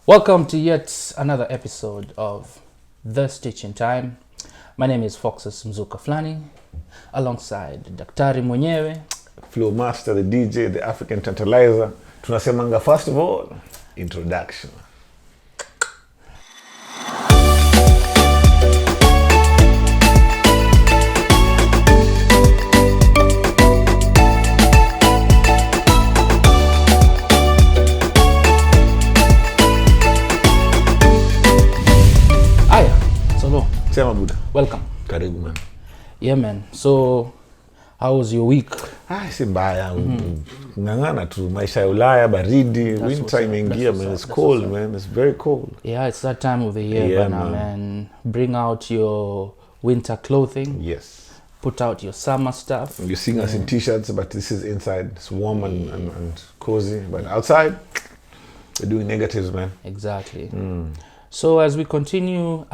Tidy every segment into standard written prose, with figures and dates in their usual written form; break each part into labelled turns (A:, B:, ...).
A: Welcome to yet another episode of The Stitching Time. My name is Foxes Mzuka Flani, alongside Daktari mwenyewe,
B: Flow Master, the DJ, the African Tantalizer. Tunasemanga first of all, introduction. Sema Buddha.
A: Welcome.
B: Karibu man.
A: Yeah man, so how was your week?
B: Si mbaya. Ngangana tu maisha ya Ulaya, baridi, winter imeingia man, it's cold man, it's very cold.
A: Yeah, it's that time of the year man. Bring out your winter clothing.
B: Yes.
A: Put out your summer stuff.
B: You're seeing us in t-shirts, but this is inside. It's warm and cozy, but outside we're doing negatives man.
A: Exactly. So as we continue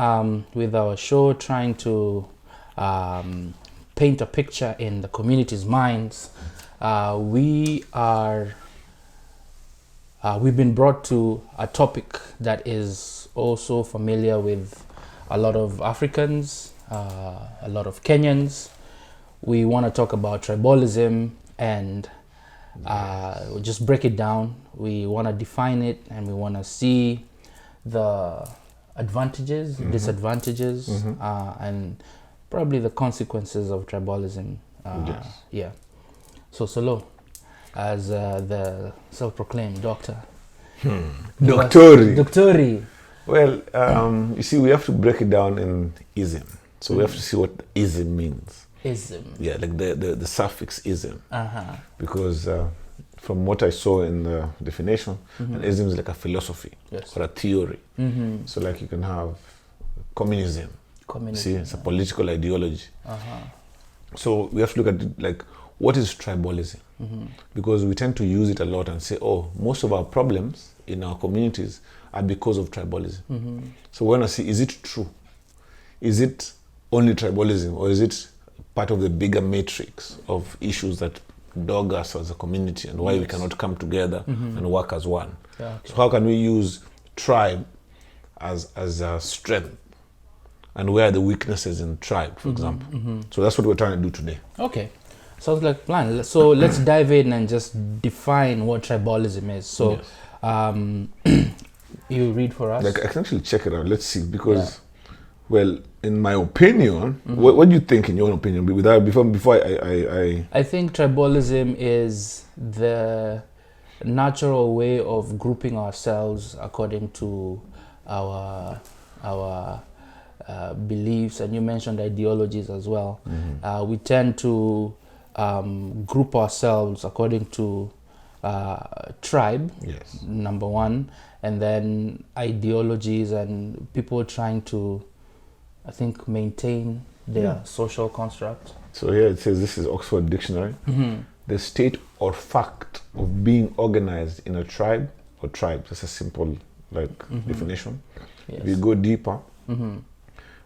A: with our show, trying to paint a picture in the community's minds, we've been brought to a topic that is also familiar with a lot of Africans, a lot of Kenyans. We want to talk about tribalism and we'll just break it down. We want to define it and we want to see the advantages, disadvantages, and probably the consequences of tribalism.
B: Yes.
A: Yeah. So Solo, as the self-proclaimed doctor. Doctori.
B: Well, you see, we have to break it down in ism. So we have to see what ism means.
A: Ism.
B: Yeah, like the suffix ism. Because from what I saw in the definition, an ism is like a philosophy or a theory. So like you can have communism. See, it's a political ideology. So we have to look at it like, what is tribalism? Because we tend to use it a lot and say, oh, most of our problems in our communities are because of tribalism. So we want to see, is it true? Is it only tribalism, or is it part of the bigger matrix of issues that dog us as a community and why we cannot come together and work as one? So how can we use tribe as a strength, and where are the weaknesses in tribe, for example? So that's what we're trying to do today.
A: Okay, sounds like a plan. So let's dive in and just define what tribalism is. So you read for us?
B: Like I can actually check it out. Let's see, because well, in my opinion, what do you think in your opinion? Before
A: I think tribalism is the natural way of grouping ourselves according to our beliefs, and you mentioned ideologies as well. We tend to group ourselves according to tribe, number one, and then ideologies and people trying to, I think, maintain their social construct. So
B: here it says, this is Oxford Dictionary, the state or fact of being organized in a tribe or tribes. That's a simple definition. If you go deeper,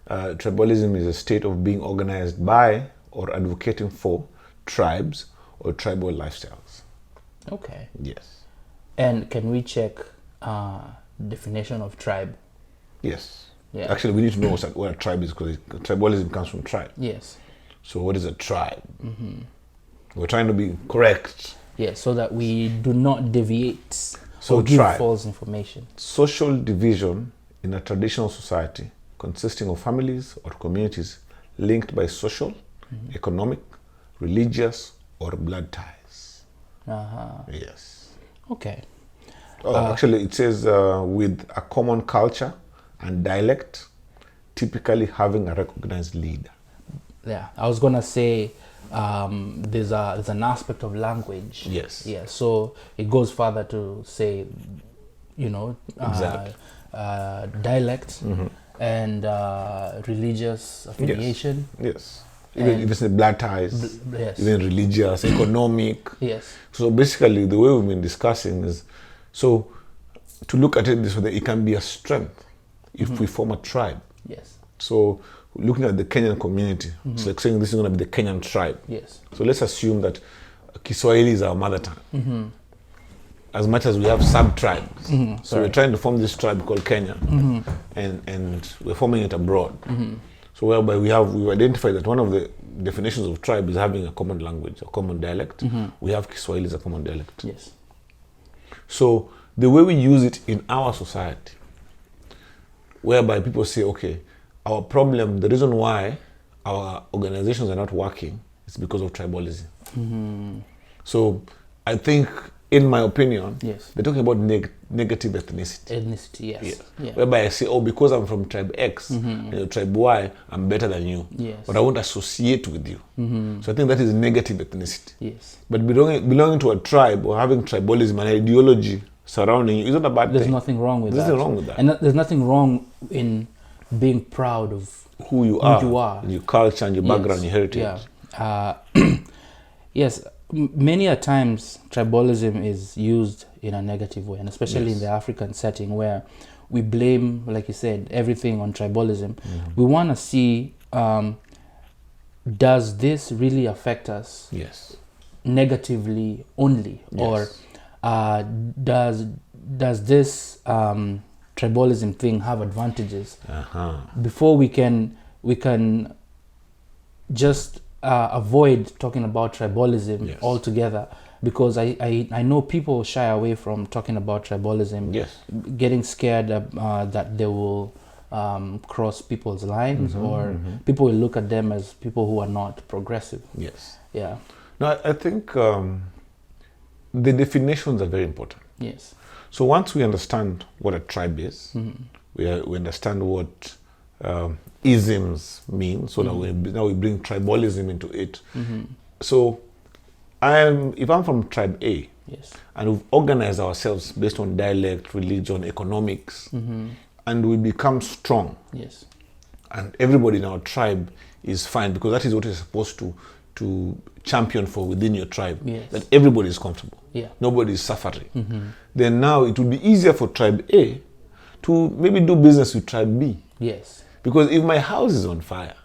B: tribalism is a state of being organized by or advocating for tribes or tribal lifestyles.
A: Okay.
B: Yes.
A: And can we check definition of tribe?
B: Yes.
A: Yeah.
B: Actually, we need to know what a tribe is, because tribalism comes from tribe.
A: Yes.
B: So what is a tribe? We're trying to be correct.
A: Yes, so that we do not deviate or give false information.
B: Social division in a traditional society consisting of families or communities linked by social, economic, religious, or blood ties. Yes.
A: Okay.
B: Actually, it says with a common culture and dialect, typically having a recognized leader.
A: Yeah, I was gonna say there's an aspect of language.
B: Yes.
A: Yeah, so it goes further to say, dialect and religious affiliation.
B: Yes. Even if it's blood ties, even religious, economic.
A: Yes.
B: So basically, the way we've been discussing is, so to look at it this way, it can be a strength if we form a tribe.
A: Yes.
B: So looking at the Kenyan community, it's like saying this is going to be the Kenyan tribe.
A: Yes.
B: So let's assume that Kiswahili is our mother tongue. as much as we have sub-tribes. So we're trying to form this tribe called Kenya, and we're forming it abroad. So whereby we've identified that one of the definitions of tribe is having a common language, a common dialect. We have Kiswahili as a common dialect.
A: Yes.
B: So the way we use it in our society, whereby people say, okay, our problem, the reason why our organizations are not working is because of tribalism. So I think, in my opinion,
A: yes,
B: they're talking about negative ethnicity.
A: Ethnicity, yes. Yeah.
B: Whereby I say, oh, because I'm from tribe X and you're tribe Y, I'm better than you.
A: Yes.
B: But I won't associate with you. So I think that is negative ethnicity.
A: Yes.
B: But belonging to a tribe or having tribalism and ideology surrounding you isn't a bad thing.
A: There's nothing wrong with that.
B: There's nothing wrong with that.
A: And there's nothing wrong in being proud of
B: who you are. And your culture and your background, your heritage.
A: Yeah. Yes. Many a times tribalism is used in a negative way, and especially in the African setting where we blame, like you said, everything on tribalism. We want to see, does this really affect us negatively only, or does this tribalism thing have advantages before we can just avoid talking about tribalism altogether, because I know people shy away from talking about tribalism, getting scared that they will cross people's lines, or people will look at them as people who are not progressive. Yeah.
B: No, I think the definitions are very important.
A: Yes.
B: So once we understand what a tribe is, we understand what isms mean, so now we bring tribalism into it. So if I'm from tribe A, and we've organized ourselves based on dialect, religion, economics, and we become strong, and everybody in our tribe is fine, because that is what you're supposed to champion for within your tribe, that everybody is comfortable, nobody is suffering. Then now it will be easier for tribe A to maybe do business with tribe B. Because if my house is on fire,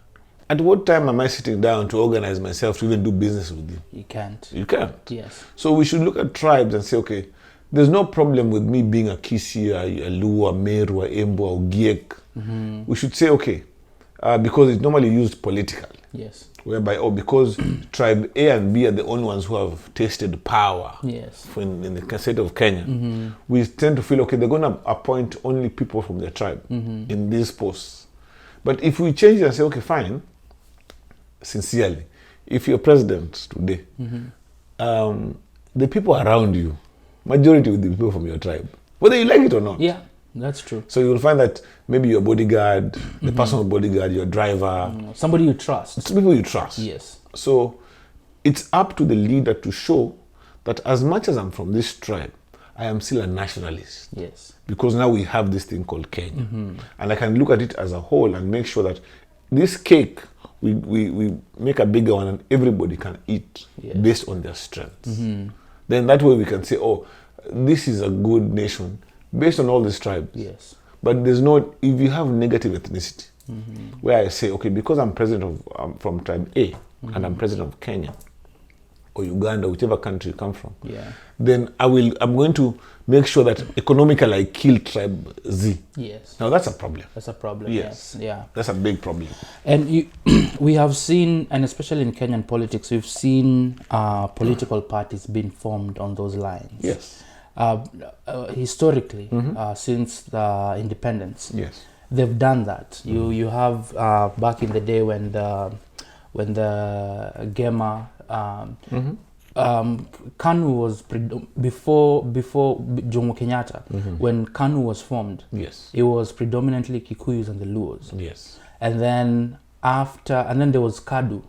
B: at what time am I sitting down to organize myself to even do business with you?
A: You can't.
B: You can't. So we should look at tribes and say, okay, there's no problem with me being a Kisi, a Luo, a Meru, a Embu, a Giek. We should say, okay, because it's normally used politically. Whereby, because tribe A and B are the only ones who have tasted power in the state of Kenya, we tend to feel, okay, they're going to appoint only people from their tribe in these posts. But if we change it and say, okay, fine, sincerely, if you're president today, the people around you, majority will be people from your tribe, whether you like it or not.
A: Yeah, that's true.
B: So you'll find that maybe your bodyguard, the personal bodyguard, your driver,
A: somebody you trust.
B: It's people you trust. So it's up to the leader to show that as much as I'm from this tribe, I am still a nationalist. Because now we have this thing called Kenya. And I can look at it as a whole and make sure that this cake, we make a bigger one and everybody can eat based on their strengths. Then that way we can say, oh, this is a good nation based on all these tribes. But there's no, if you have negative ethnicity, where I say, okay, because I'm president of, from tribe A, and I'm president of Kenya, or Uganda, whichever country you come from, then I'm going to make sure that economically I kill tribe Z. Now that's a problem.
A: That's a problem.
B: That's a big problem.
A: And we have seen, and especially in Kenyan politics, we've seen political parties being formed on those lines. Historically, since the independence, they've done that. You have back in the day when the Gema KANU was before Jomo Kenyatta, when KANU was formed, it was predominantly Kikuyus and the Luos. And then there was KADU.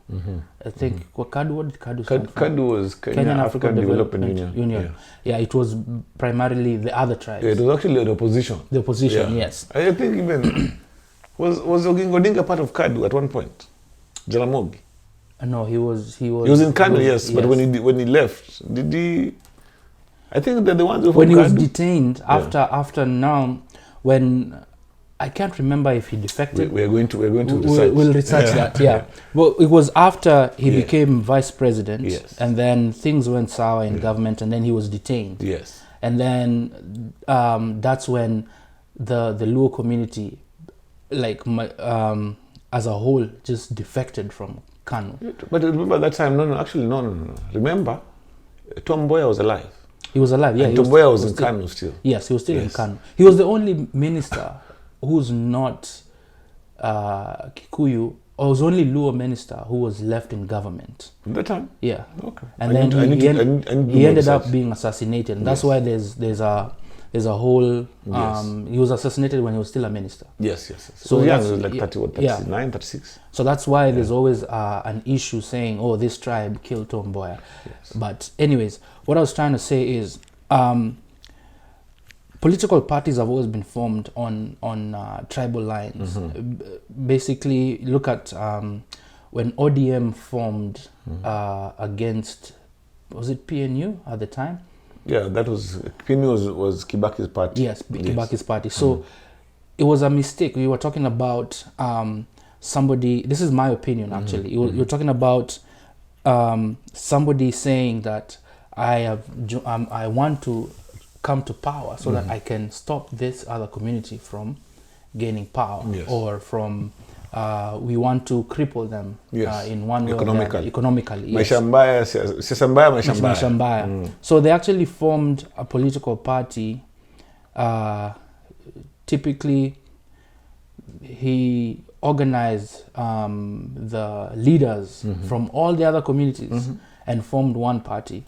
A: I think KADU, what did KADU stand for?
B: KADU was Kenyan African Development Union.
A: It was primarily the other tribes.
B: It was actually the opposition.
A: The opposition, yes.
B: I think even was Oginga Odinga part of KADU at one point? Jaramogi.
A: No, he was
B: in KANU, yes. But when he left, did he? I think that the ones who
A: when he was detained after now, when I can't remember if he defected.
B: We're going to research.
A: We'll research that. Well, it was after he became vice president, and then things went sour in government, and then he was detained. And then that's when the Luo community, like as a whole, just defected from Kanu.
B: But remember that time? No. Remember, Tom Mboya was alive.
A: He was alive, yeah.
B: And Tom Mboya was in Kanu still.
A: Yes, he was still in Kanu. He was the only minister who's not Kikuyu, or was only Luo minister who was left in government.
B: At that time?
A: Yeah.
B: Okay.
A: And then he ended up being assassinated. And that's why there's a whole he was assassinated when he was still a minister.
B: Yes. So young, he was like 39, 36.
A: So that's why there's always an issue saying, oh, this tribe killed Tom Mboya.
B: Yes.
A: But anyways, what I was trying to say is political parties have always been formed on tribal lines. Basically, look at when ODM formed against, was it PNU at the time?
B: Yeah, that was PNU was Kibaki's party.
A: Yes, Kibaki's party. So it was a mistake. We were talking about somebody. This is my opinion, actually. You're talking about somebody saying that I want to come to power so that I can stop this other community from gaining power, or from we want to cripple them in one way economically. So they actually formed a political party. Typically, he organized the leaders from all the other communities and formed one party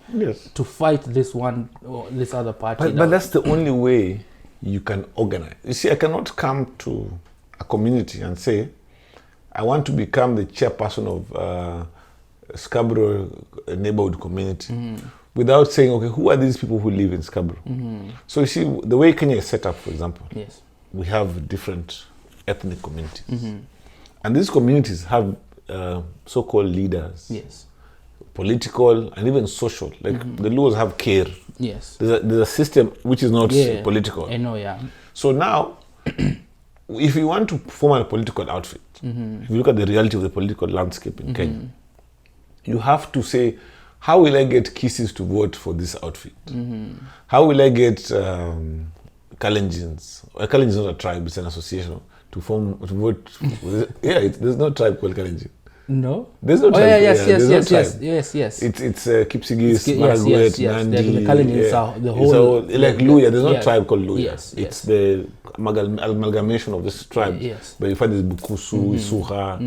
A: to fight this other party.
B: But that's the only way you can organize. You see, I cannot come to a community and say, I want to become the chairperson of Scarborough neighborhood community without saying, okay, who are these people who live in Scarborough? So you see, the way Kenya is set up, for example, we have different ethnic communities. And these communities have so-called leaders. Political and even social. Like the Luos have care. There's a system which is not political.
A: I know,
B: So now, if you want to form a political outfit, if you look at the reality of the political landscape in Kenya, you have to say, how will I get Kisis to vote for this outfit? How will I get Kalenjins? Kalenjin is not a tribe, it's an association, to vote. There's no tribe called Kalenjin.
A: No?
B: There's no tribe.
A: Yes.
B: It's Kipsigis, Marakwet, Nandi.
A: The Kalenjins are the whole...
B: like Luya, there's no tribe called Luya. It's the amalgamation of this tribe. But you find this Bukusu, Isuha.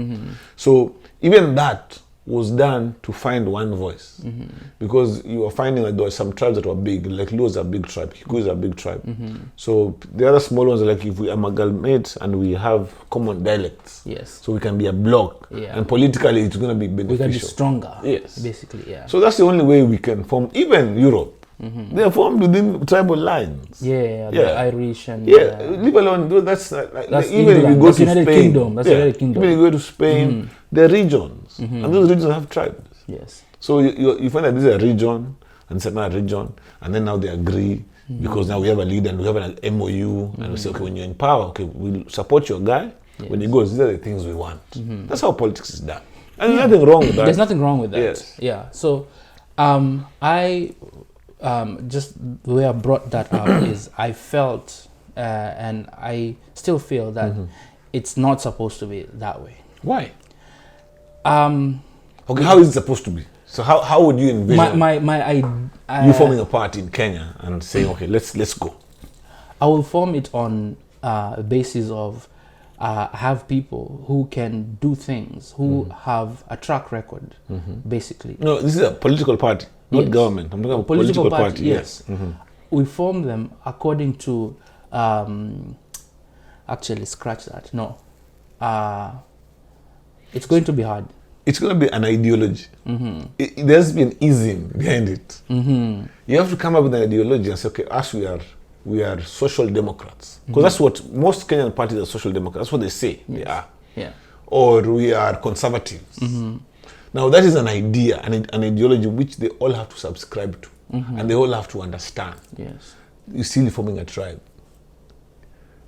B: So even that was done to find one voice. Because you were finding that there were some tribes that were big, like Luos are a big tribe, Kikuyu is a big tribe. So the other small ones are like, if we amalgamate and we have common dialects, so we can be a bloc, and politically it's going to be beneficial.
A: We can be stronger, basically,
B: So that's the only way we can form, even Europe. They are formed within tribal lines.
A: The Irish and...
B: leave alone, that's even if you go to Spain.
A: Kingdom. That's United Kingdom.
B: Even if you go to Spain, there are regions, and those regions have tribes. So you find that this is a region, and it's another region, and then now they agree, because now we have a leader and we have an MOU, and we say, okay, when you're in power, okay, we'll support your guy. When he goes, these are the things we want. That's how politics is done. And there's nothing wrong with that.
A: There's nothing wrong with that. So I... just the way I brought that up is I felt and I still feel that it's not supposed to be that way.
B: Why? Okay, how is it supposed to be? So how would you envision you forming a party in Kenya and saying, okay, let's go?
A: I will form it on a basis of have people who can do things, who have a track record, basically.
B: No, this is a political party. Not government. I'm talking about political party. Yes.
A: We form them according to actually scratch that. No. It's going to be hard.
B: It's going to be an ideology. There has to be an ism behind it. You have to come up with an ideology and say, okay, us we are social democrats. Because that's what most Kenyan parties are, social democrats. That's what they say they are. Or we are conservatives. Now that is an idea, an ideology which they all have to subscribe to, and they all have to understand. You're still forming a tribe.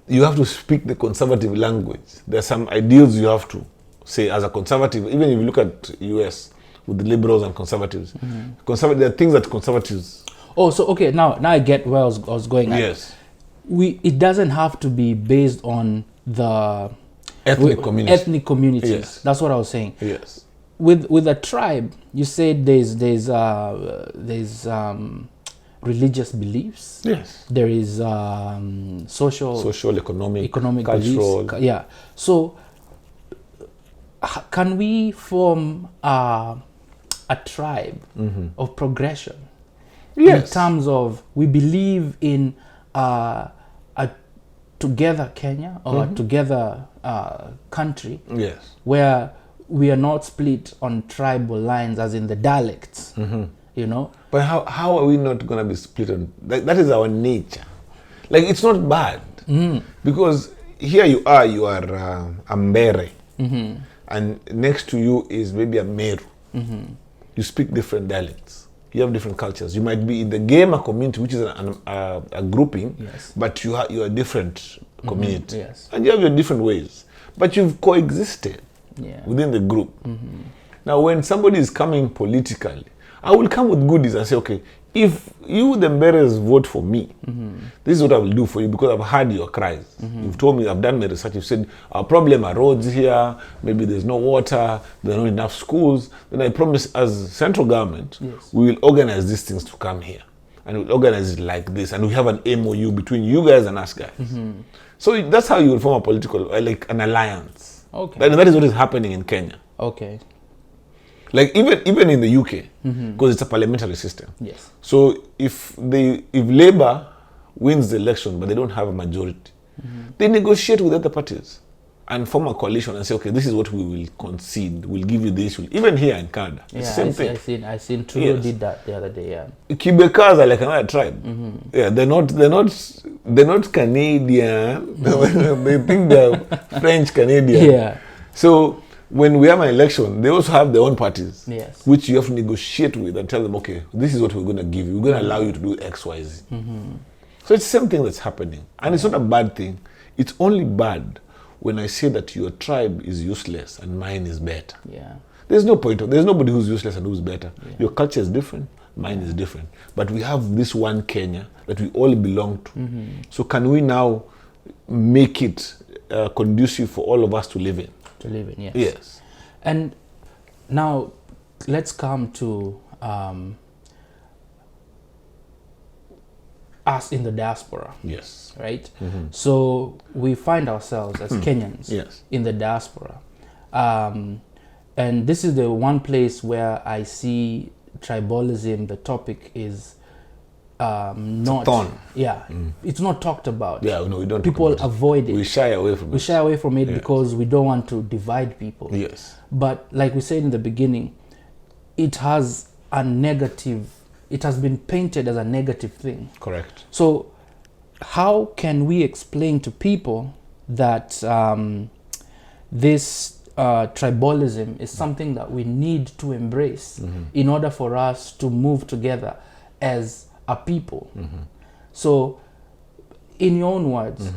B: You have to speak the conservative language. There are some ideals you have to say as a conservative. Even if you look at US with the liberals and conservatives, there are things that conservatives
A: Oh, so okay, now I get where I was going at.
B: Yes.
A: It doesn't have to be based on the
B: Ethnic communities.
A: Ethnic communities.
B: Yes.
A: That's what I was saying.
B: Yes.
A: With a tribe, you said there's religious beliefs.
B: Yes.
A: There is social,
B: economic
A: cultural beliefs. Yeah. So can we form a tribe of progression?
B: Yes.
A: In terms of we believe in a together Kenya or a together country.
B: Yes.
A: Where we are not split on tribal lines as in the dialects. You know.
B: But how are we not going to be split on? That is our nature. Like, it's not bad. Because here you are a Mbere. And next to you is maybe a Meru. You speak different dialects. You have different cultures. You might be in the gamer community, which is a grouping, but you are a different community.
A: Yes.
B: And you have your different ways. But you've coexisted within the group. Now, when somebody is coming politically, I will come with goodies and say, okay, if you, the Mberes, vote for me, this is what I will do for you because I've heard your cries. You've told me, I've done my research, you've said, our problem are roads here, maybe there's no water, there are not enough schools. Then I promise, as central government, we will organize these things to come here. And we'll organize it like this. And we have an MOU between you guys and us guys. So that's how you will form a political, like an alliance.
A: Okay.
B: That is what is happening in Kenya.
A: Okay.
B: Like even in the UK, because it's a parliamentary system.
A: Yes.
B: So if Labour wins the election but they don't have a majority, they negotiate with other parties and form a coalition and say, okay, this is what we will concede. We'll give you this. Even here in Canada, it's the same thing.
A: I seen Trudeau did that the other day. Yeah.
B: Quebecers are like another tribe. Yeah, they're not Canadian. They think they're French Canadian.
A: Yeah.
B: So when we have an election, they also have their own parties, which you have to negotiate with and tell them, okay, this is what we're going to give you. We're going to allow you to do X, Y, Z. So it's the same thing that's happening. And it's not a bad thing. It's only bad when I say that your tribe is useless and mine is better.
A: Yeah.
B: There's no point. There's nobody who's useless and who's better. Your culture is different. Mine is different. But we have this one Kenya that we all belong to. So can we now make it conducive for all of us to live in?
A: To live in, yes.
B: Yes.
A: And now let's come to us in the diaspora.
B: Yes.
A: Right? So we find ourselves as Kenyans in the diaspora. And this is the one place where I see tribalism, the topic is not it's not talked about.
B: Yeah, no, we don't.
A: People avoid it.
B: We shy away from it.
A: We shy away from it because we don't want to divide people.
B: Yes.
A: But like we said in the beginning, it has been painted as a negative thing.
B: Correct.
A: So how can we explain to people that this tribalism is something that we need to embrace in order for us to move together as a people? So in your own words,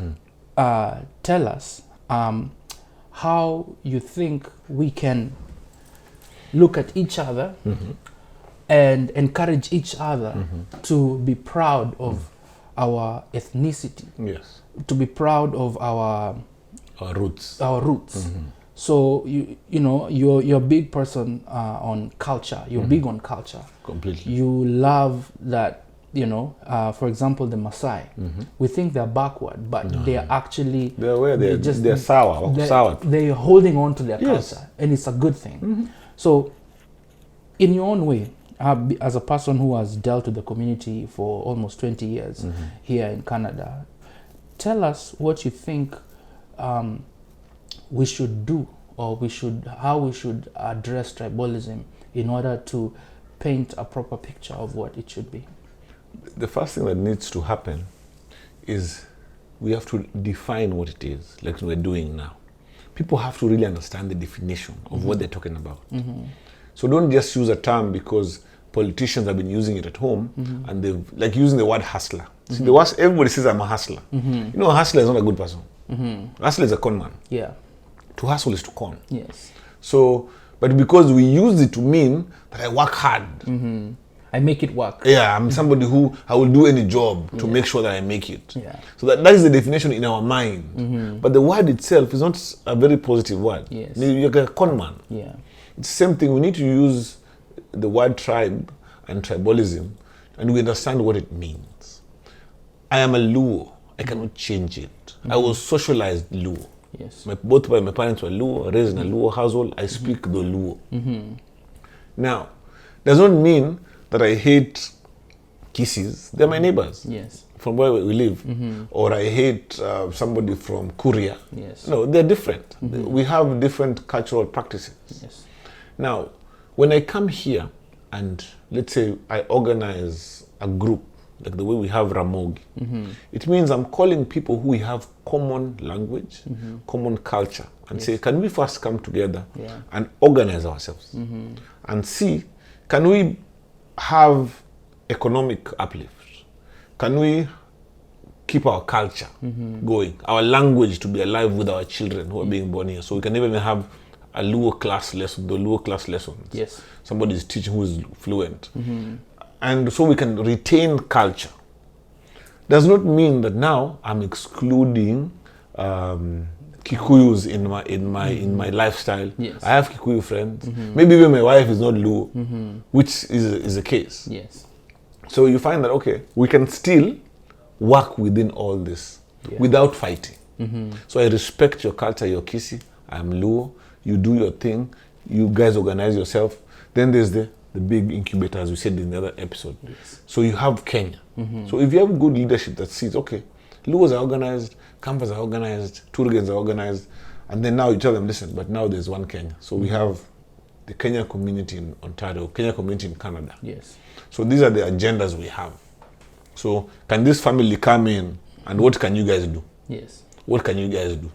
A: tell us how you think we can look at each other and encourage each other to be proud of our ethnicity, to be proud of our
B: roots.
A: So you know you're a big person on culture. You're big on culture.
B: Completely.
A: You love that. For example, the Maasai. We think they're backward, but they are actually
B: they're sour.
A: They're holding on to their culture, and it's a good thing. So, in your own way, as a person who has dealt with the community for almost 20 years here in Canada, tell us what you think we should do, or how we should address tribalism in order to paint a proper picture of what it should be.
B: The first thing that needs to happen is we have to define what it is, like we're doing now. People have to really understand the definition of what they're talking about. So don't just use a term because politicians have been using it at home and they've, like, using the word hustler. See, everybody says I'm a hustler. You know, a hustler is not a good person. A hustler is a con man.
A: Yeah.
B: To hustle is to con.
A: Yes.
B: So, but because we use it to mean that I work hard.
A: I make it work.
B: Yeah, I'm somebody who I will do any job to make sure that I make it.
A: Yeah.
B: So that is the definition in our mind. But the word itself is not a very positive word.
A: Yes.
B: You're like a con man.
A: Yeah.
B: It's the same thing. We need to use the word tribe and tribalism, and we understand what it means. I am a Luo. I cannot change it. I was socialized Luo.
A: Yes.
B: Both my parents were Luo, raised in a Luo household. I speak the Luo. Now, does not mean that I hate Kisses. They're my neighbors.
A: Yes.
B: From where we live. Or I hate somebody from Korea.
A: Yes.
B: No, they're different. We have different cultural practices.
A: Yes.
B: Now, when I come here and let's say I organize a group, like the way we have Ramogi, it means I'm calling people who we have common language, common culture, and say, can we first come together and organize ourselves? And see, can we have economic uplift? Can we keep our culture going, our language to be alive with our children who are being born here? So we can even have a Luo class lesson, the Luo class lessons.
A: Yes.
B: Somebody is teaching who is fluent. And so we can retain culture. Does not mean that now I'm excluding Kikuyus in my lifestyle.
A: Yes.
B: I have Kikuyu friends. Maybe even my wife is not Luo, which is the case.
A: Yes.
B: So you find that, okay, we can still work within all this without fighting. So I respect your culture, your Kisi. I'm Luo. You do your thing. You guys organize yourself. Then there's the big incubator, as we said in the other episode.
A: Yes.
B: So you have Kenya. So if you have good leadership that sees, okay, Luos are organized, Kampas are organized, Turgens are organized, and then now you tell them, listen, but now there's one Kenya. So we have the Kenya community in Ontario, Kenya community in Canada.
A: Yes.
B: So these are the agendas we have. So can this family come in and what can you guys do?
A: Yes.
B: What can you guys do?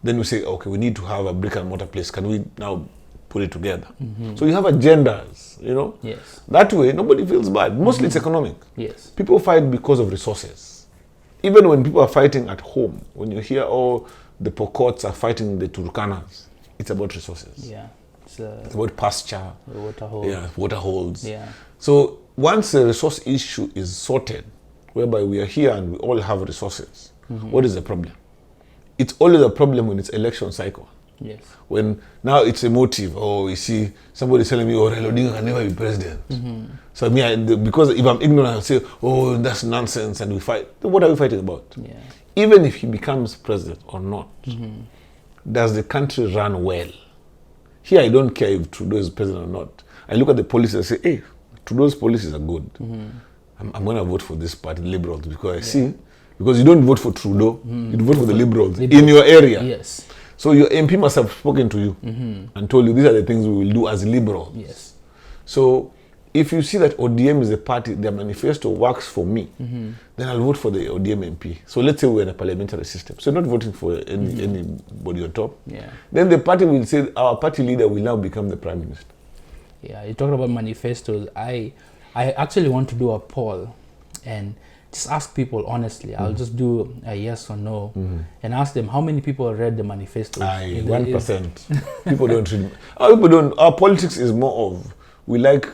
B: Then we say, okay, we need to have a brick and mortar place. Can we now put it together? So you have agendas, you know?
A: Yes.
B: That way, nobody feels bad. Mostly it's economic.
A: Yes.
B: People fight because of resources. Even when people are fighting at home, when you hear, oh, the Pokots are fighting the Turkanas, it's about resources.
A: Yeah. It's
B: about pasture.
A: water hole.
B: Yeah, water holes.
A: Yeah.
B: So once the resource issue is sorted, whereby we are here and we all have resources, what is the problem? It's always a problem when it's election cycle.
A: Yes.
B: When now it's emotive. Oh, you see, somebody telling me, oh, Raila Odinga can never be president. So because if I'm ignorant, I'll say, oh, that's nonsense, and we fight. Then what are we fighting about?
A: Yeah.
B: Even if he becomes president or not, does the country run well? Here, I don't care if Trudeau is president or not. I look at the policies and say, hey, Trudeau's policies are good. I'm going to vote for this party, Liberals, because I see, because you don't vote for Trudeau, you vote for the Liberals in your area.
A: Yes.
B: So your MP must have spoken to you and told you these are the things we will do as Liberals.
A: Yes.
B: So if you see that ODM is a party, their manifesto works for me, then I'll vote for the ODM MP. So let's say we're in a parliamentary system. So you're not voting for anybody on top.
A: Yeah.
B: Then the party will say our party leader will now become the prime minister.
A: Yeah, you talked about manifestos. I actually want to do a poll and just ask people honestly. I'll just do a yes or no and ask them how many people read the manifestos.
B: 1%. People don't read. People don't. Our politics is more of, we like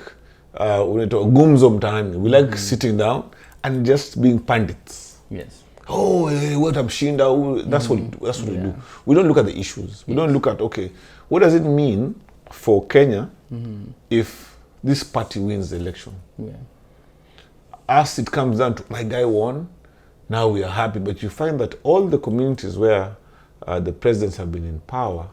B: gumzo mtaani. We like sitting down and just being pundits.
A: Yes.
B: Oh, what I'm seeing now. That's what we do. We don't look at the issues. We don't look at, okay, what does it mean for Kenya if this party wins the election?
A: Yeah.
B: As it comes down to my guy won, now we are happy. But you find that all the communities where the presidents have been in power,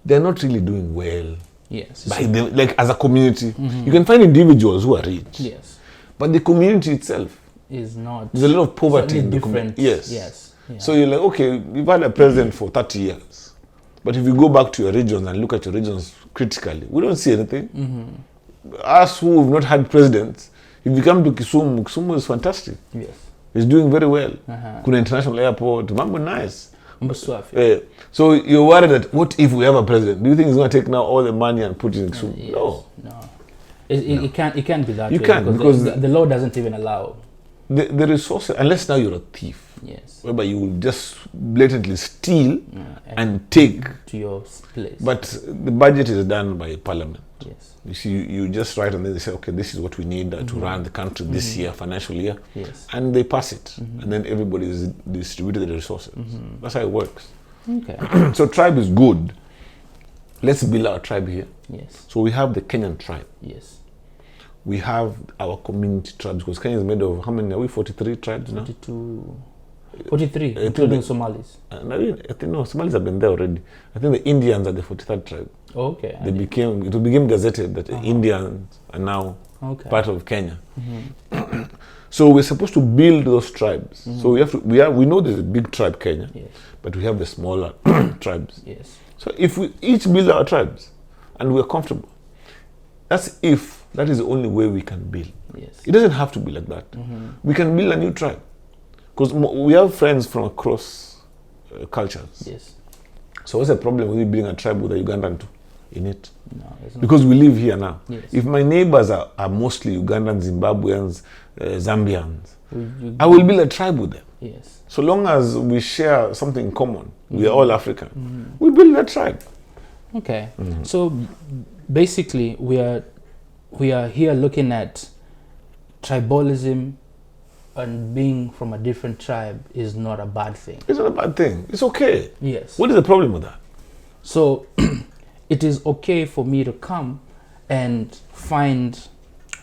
B: they're not really doing well.
A: Yes.
B: Like as a community. You can find individuals who are rich.
A: Yes.
B: But the community itself
A: is not.
B: There's a lot of poverty in the
A: different.
B: Yes.
A: Yes. Yeah.
B: So you're like, okay, you've had a president for 30 years. But if you go back to your regions and look at your regions critically, we don't see anything. Us who have not had presidents, if you come to Kisumu is fantastic.
A: Yes.
B: It's doing very well. Kuna international airport, mambo nice. So you're worried that what if we have a president? Do you think he's going to take now all the money and put it in Kisumu?
A: Yes.
B: No.
A: It can't be that way.
B: You can't because
A: the law doesn't even allow.
B: The resources, unless now you're a thief.
A: Yes.
B: Whereby you will just blatantly steal and take
A: to your place.
B: But the budget is done by Parliament.
A: Yes.
B: You see, you just write and then they say, okay, this is what we need to run the country this year, financial year.
A: Yes.
B: And they pass it. And then everybody is distributed the resources. That's how it works.
A: Okay.
B: So tribe is good. Let's build our tribe here.
A: Yes.
B: So we have the Kenyan tribe.
A: Yes.
B: We have our community tribes, because Kenya is made of, how many are we, 43 tribes now?
A: 43, including Somalis.
B: I think no, Somalis have been there already. I think the Indians are the 43rd tribe.
A: Oh, okay.
B: It became gazetted that Indians are now part of Kenya. So we're supposed to build those tribes. So we know there's a big tribe, Kenya, but we have the smaller tribes.
A: Yes.
B: So if we each build our tribes and we're comfortable, that is the only way we can build.
A: Yes.
B: It doesn't have to be like that. We can build a new tribe. Because we have friends from across cultures.
A: Yes.
B: So what's the problem with building a tribe with a Ugandan in it?
A: No,
B: because we live here now.
A: Yes.
B: If my neighbors are mostly Ugandans, Zimbabweans, Zambians, I will build a tribe with them.
A: Yes.
B: So long as we share something in common, we are all African, we build a tribe.
A: Okay. So basically we are here looking at tribalism, and being from a different tribe is not a bad thing.
B: It's not a bad thing. It's okay.
A: Yes.
B: What is the problem with that?
A: So it is okay for me to come and find,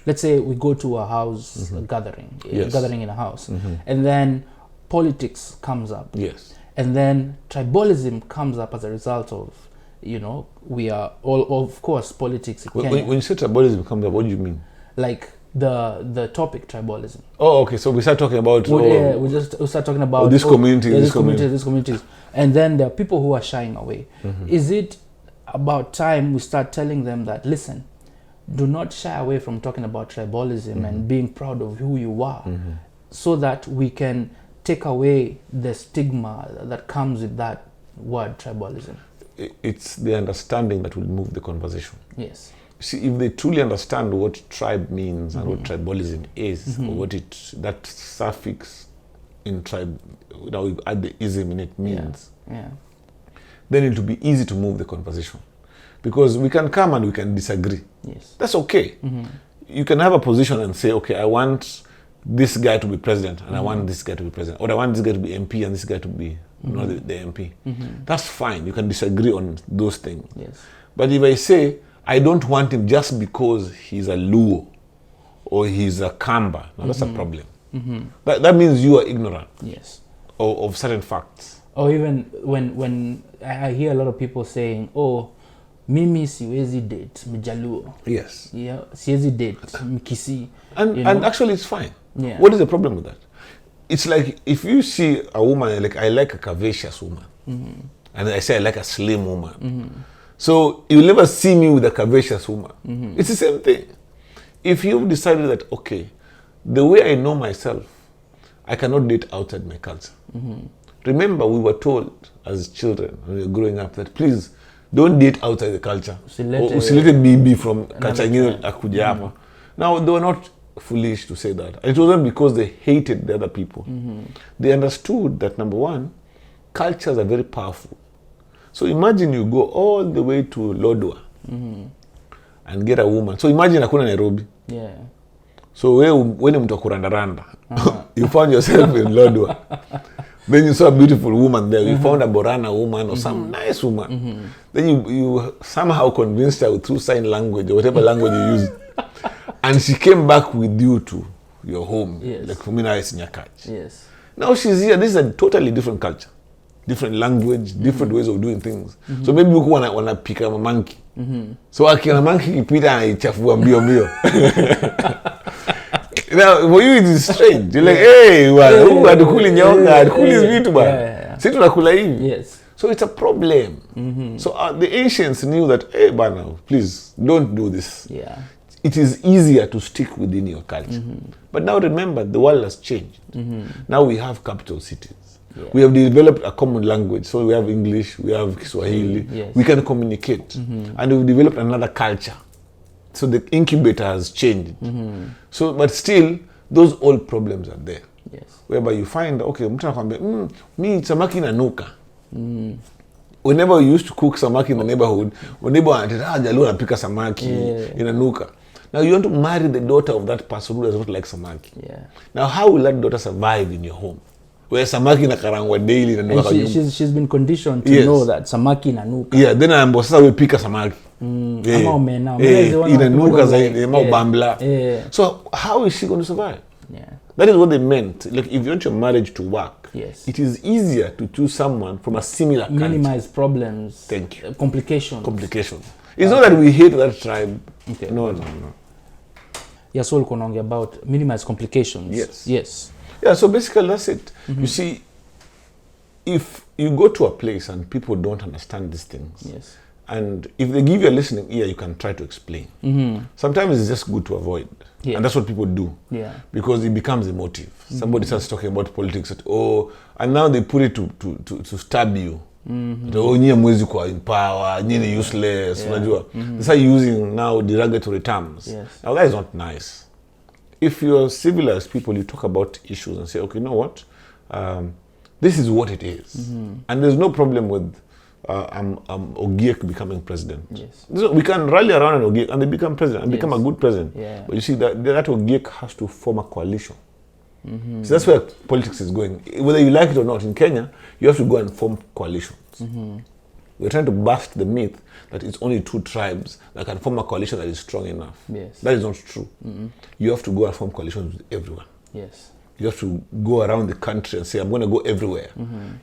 A: let's say we go to a house a gathering in a house, and then politics comes up.
B: Yes.
A: And then tribalism comes up as a result of, we are all, of course, politics.
B: When you say tribalism comes up, what do you mean?
A: Like the topic tribalism.
B: Oh, okay. So we start talking about.
A: We start talking about
B: this community, this
A: communities, and then there are people who are shying away. Is it about time we start telling them that, listen, do not shy away from talking about tribalism and being proud of who you are, so that we can take away the stigma that comes with that word tribalism?
B: It's the understanding that will move the conversation.
A: Yes.
B: See, if they truly understand what tribe means and what tribalism is, or what that suffix in tribe, now we add the ism in it means, then it will be easy to move the conversation. Because we can come and we can disagree.
A: Yes.
B: That's okay. You can have a position and say, okay, I want this guy to be president, and I want this guy to be president, or I want this guy to be MP and this guy to be not the MP. That's fine. You can disagree on those things.
A: Yes.
B: But if I say, I don't want him just because he's a Luo or he's a Kamba, now that's a problem. That means you are ignorant.
A: Yes.
B: Of certain facts.
A: Or even when I hear a lot of people saying, oh, mimi siwezi date Mjaluo.
B: Yes.
A: Yeah, siwezi date Mkisi.
B: And actually it's fine.
A: Yeah.
B: What is the problem with that? It's like if you see a woman, like I like a curvaceous woman, and I say I like a slim woman. So you'll never see me with a curvaceous woman. It's the same thing. If you've decided that, okay, the way I know myself, I cannot date outside my culture. Remember, we were told as children when we were growing up that please don't date outside the culture. Usilete bibi from culture ingine akuja hapa. Now, they were not foolish to say that. It wasn't because they hated the other people. They understood that, number one, cultures are very powerful. So imagine you go all the way to Lodwar and get a woman. So imagine hakuna Nairobi.
A: Yeah.
B: So when you mtu kurandaranda, you found yourself in Lodwar. Then you saw a beautiful woman there. You found a Borana woman or some nice woman. Then you somehow convinced her through sign language or whatever language you use. And she came back with you to your home.
A: Yes.
B: Like for me now it's Nyakach.
A: Yes.
B: Now she's here. This is a totally different culture. Different language, different ways of doing things. So maybe you wanna pick up a monkey. So akiona monkey kipita anaichafua mbio mbio. Now for you it is strange. You're like, hey, who adukuli nyoka, adukuli vitu bana. Sisi tunakula hivi.
A: Yes.
B: So it's a problem. So the ancients knew that, hey, bana, please don't do this.
A: Yeah.
B: It is easier to stick within your culture. But now remember, the world has changed. Now we have capital cities. Yeah. We have developed a common language. So we have English, we have Kiswahili.
A: Yes.
B: We can communicate. And we've developed another culture. So the incubator has changed. So, but still, those old problems are there.
A: Yes.
B: Whereby you find, okay, mtu anakuambia, mi samaki inanuka. whenever we used to cook samaki in the neighborhood, when neighbor wanted, Jalu anapika samaki inanuka. Now you want to marry the daughter of that person who does not like samaki.
A: Yeah.
B: Now how will that daughter survive in your home? Where samaki inakarangwa daily
A: and she's been conditioned to know that samaki inanuka.
B: Yeah, then ambo sasa we pika samaki. Inanuka zaidi, bambla. So how is she going to survive?
A: Yeah.
B: That is what they meant. Like if you want your marriage to work,
A: yes,
B: it is easier to choose someone from a similar culture.
A: Minimize problems.
B: Thank you.
A: Complications.
B: It's not that we hate that tribe.
A: Okay.
B: No.
A: Yeah, so we're about minimize complications. Yes.
B: Yeah, so basically that's it. You see, if you go to a place and people don't understand these things,
A: yes,
B: and if they give you a listening ear, you can try to explain. Sometimes it's just good to avoid. Yeah. And that's what people do. Yeah. Because it becomes emotive. Somebody starts talking about politics and now they put it to stab you. Nyie mwezi kwa in power, nyie useless, unajua. They start using now derogatory terms.
A: Yes.
B: Now that is not nice. If you're civilized people, you talk about issues and say, okay, you know what? This is what it is. And there's no problem with Ogiek becoming president.
A: Yes.
B: So we can rally around an Ogiek and they become president and become a good president.
A: Yeah.
B: But you see, that Ogiek has to form a coalition. So that's where politics is going. Whether you like it or not, in Kenya, you have to go and form coalitions. We're trying to bust the myth that it's only 2 tribes that can form a coalition that is strong enough.
A: Yes.
B: That is not true. You have to go and form coalitions with everyone.
A: Yes.
B: You have to go around the country and say, I'm going to go everywhere.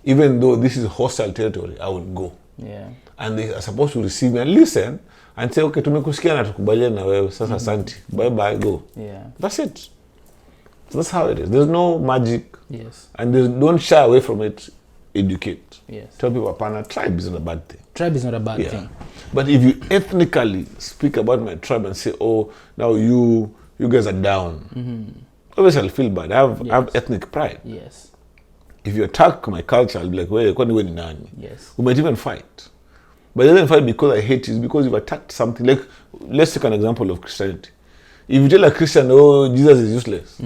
B: Even though this is hostile territory, I will go.
A: Yeah.
B: And they are supposed to receive me and listen and say, okay, tumekusikia na tukubaliana na wewe, sasa asante, bye, go.
A: Yeah.
B: That's it. So that's how it is. There's no magic.
A: Yes.
B: And don't shy away from it. Educate.
A: Yes.
B: Tell people, apana, tribe is not a bad thing.
A: Tribe is not a bad thing.
B: But if you ethnically speak about my tribe and say, oh, now you guys are down, obviously I'll feel bad. I have ethnic pride.
A: Yes.
B: If you attack my culture, I'll be like, well, kwani wewe ni nani?
A: Yes.
B: We might even fight. But it doesn't fight because I hate you, it's because you've attacked something. Like, let's take an example of Christianity. If you tell a Christian, oh, Jesus is useless,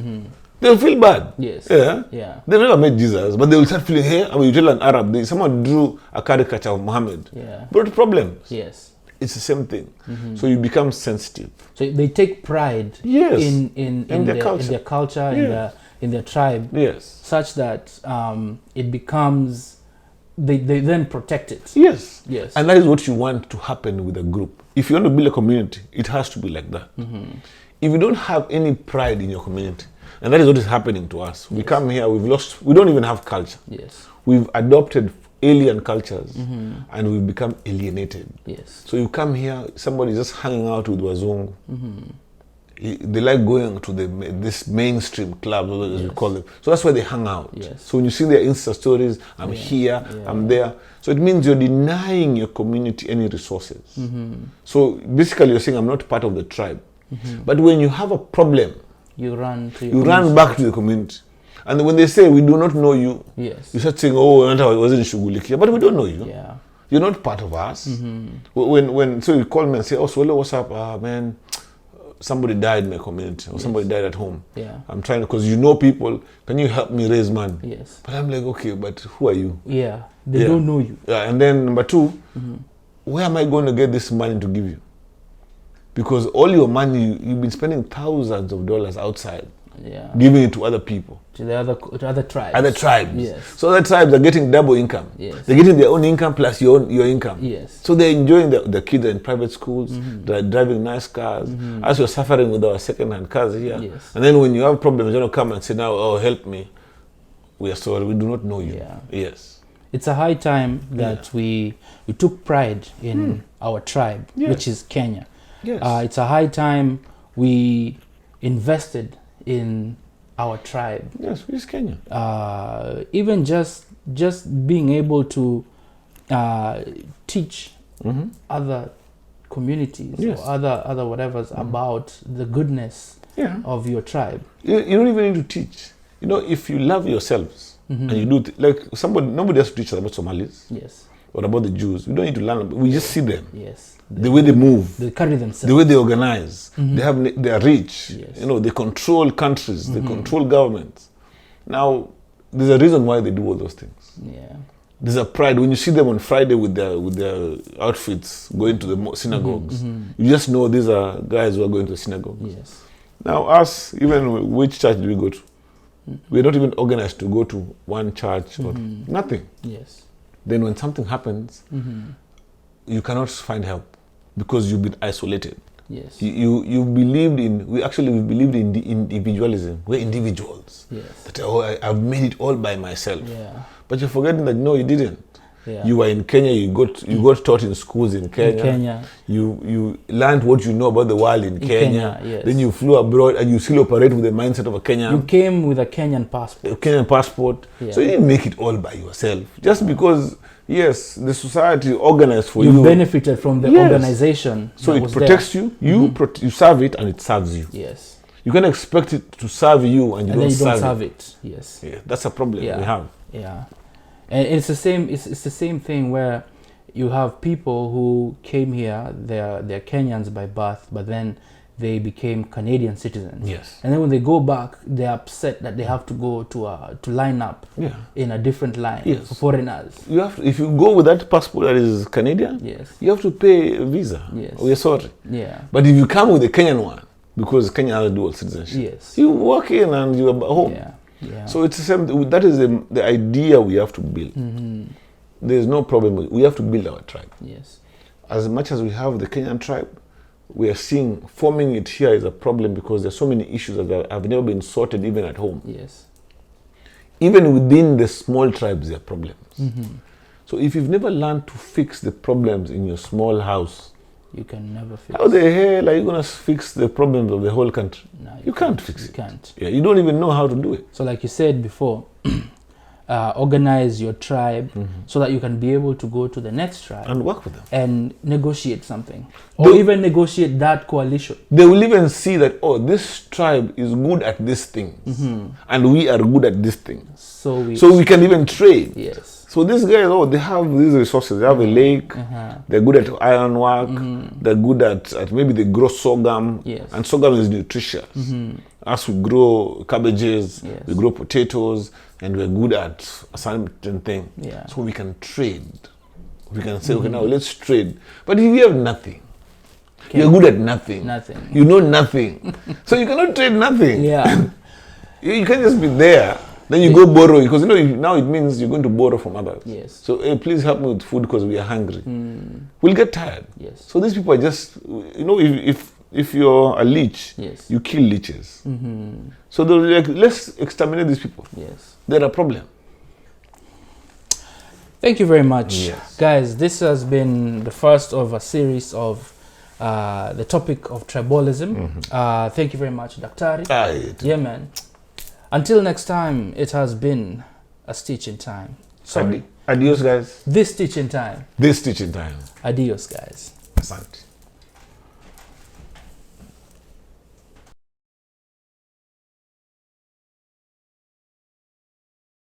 B: they'll feel bad.
A: Yes.
B: Yeah. They've never met Jesus, but they will start feeling, hey, when you tell an Arab, someone drew a caricature of Muhammad. Yeah. Brought problems.
A: Yes.
B: It's the same thing. So you become sensitive.
A: So they take pride in their culture, in their tribe. Yes. Such that it becomes, they then protect it.
B: Yes. Yes. And that is what you want to happen with a group. If you want to build a community, it has to be like that. If you don't have any pride in your community, and that is what is happening to us. We come here, we don't even have culture. Yes. We've adopted alien cultures and we've become alienated. Yes. So you come here, somebody is just hanging out with Wazungu. They like going to this mainstream club, as we call them. So that's where they hang out. Yes. So when you see their Insta stories, I'm here, I'm there. So it means you're denying your community any resources. So basically you're saying, I'm not part of the tribe. But when you have a problem, you run back to the community. And when they say, we do not know you, you start saying, oh, I wasn't shughulikia, but we don't know you. Yeah. You're not part of us. So you call me and say, oh, Swallow, what's up? Man, somebody died in my community, or somebody died at home. Yeah. I'm trying to, because you know people, can you help me raise money? Yes. But I'm like, okay, but who are you? Yeah, they don't know you. Yeah. And then number 2, where am I going to get this money to give you? Because all your money, you've been spending thousands of dollars outside, giving it to other people. To other tribes. Other tribes. Yes. So other tribes are getting double income. Yes. They're getting their own income plus your income. Yes. So they're enjoying the kids are in private schools, they're driving nice cars. As you're suffering with our second-hand cars here. Yes. And then when you have problems, you don't come and say, now, oh, help me. We are sorry, we do not know you. Yeah. Yes. It's a high time that we took pride in our tribe, which is Kenya. Yes. It's a high time we invested in our tribe. Yes, which is Kenya. Even just being able to teach other communities or other whatevers about the goodness of your tribe. You don't even need to teach. You know, if you love yourselves and you do nobody has to teach us about Somalis. Yes. Or about the Jews. We don't need to learn. We just see them. Yes. The way they move. They carry themselves. The way they organize. They are rich. Yes. You know, they control countries. They control governments. Now, there's a reason why they do all those things. Yeah. There's a pride when you see them on Friday with their outfits going to the synagogues. You just know these are guys who are going to the synagogue.
A: Yes.
B: Now us, even which church do we go to? We're not even organized to go to one church or nothing.
A: Yes.
B: Then when something happens, you cannot find help because you've been isolated.
A: Yes.
B: You believed in, we believed in the individualism. We're individuals.
A: Yes.
B: That, I've made it all by myself.
A: Yeah.
B: But you're forgetting that, no, you didn't.
A: Yeah.
B: You were in Kenya, you got taught in schools in Kenya. You learned what you know about the world in Kenya.
A: Yes.
B: Then you flew abroad and you still operate with the mindset of a Kenyan.
A: You came with a Kenyan passport.
B: A Kenyan passport. Yeah. So you didn't make it all by yourself. Just because, yes, the society organized for you.
A: You benefited from the organization.
B: So it protects you, you serve it, and it serves you.
A: Yes.
B: You can expect it to serve you and you don't
A: serve it. Yes.
B: Yeah, that's a problem we have.
A: Yeah. And it's the same. It's the same thing where you have people who came here. They're Kenyans by birth, but then they became Canadian citizens.
B: Yes.
A: And then when they go back, they're upset that they have to go to line up in a different line for foreigners.
B: You have to, if you go with that passport that is Canadian, you have to pay a visa.
A: Yes.
B: We're sorry.
A: Yeah.
B: But if you come with the Kenyan one, because Kenya has dual citizenship, you walk in and you're home.
A: Yeah. Yeah.
B: So it's the same. That is the idea we have to build. There's no problem with it. We have to build our tribe.
A: Yes.
B: As much as we have the Kenyan tribe, we are seeing forming it here is a problem because there's so many issues that have never been sorted even at home.
A: Yes.
B: Even within the small tribes, there are problems. So if you've never learned to fix the problems in your small house,
A: you can never fix.
B: How the hell are you going to fix the problems of the whole country?
A: No,
B: you can't fix it.
A: You can't.
B: Yeah, you don't even know how to do it.
A: So like you said before, organize your tribe so that you can be able to go to the next tribe
B: and work with them
A: and negotiate something, or even negotiate that coalition.
B: They will even see that, oh, this tribe is good at this thing, and we are good at this thing. So we can even trade.
A: Yes.
B: So these guys, they have these resources. They have a lake. They're good at iron work. They're good at maybe they grow sorghum.
A: Yes.
B: And sorghum is nutritious. As we grow cabbages, we grow potatoes, and we're good at a certain thing.
A: Yeah.
B: So we can trade. We can say, okay, now let's trade. But if you have nothing, you're good at nothing.
A: Nothing.
B: You know nothing. So you cannot trade nothing.
A: Yeah.
B: You can't just be there. Then you go borrow, because now it means you're going to borrow from others.
A: Yes.
B: So hey, please help me with food because we are hungry. We'll get tired.
A: Yes.
B: So these people are just, if you're a leech, you kill leeches. So they're like, let's exterminate these people.
A: Yes.
B: They're a problem.
A: Thank you very much.
B: Yes.
A: Guys, this has been the first of a series of the topic of tribalism. Thank you very much, Daktari.
B: Yeah,
A: man. Until next time, it has been a stitch in time. Sorry.
B: Adios, guys.
A: This stitch in time.
B: This stitch in time.
A: Adios, guys.
B: Asante.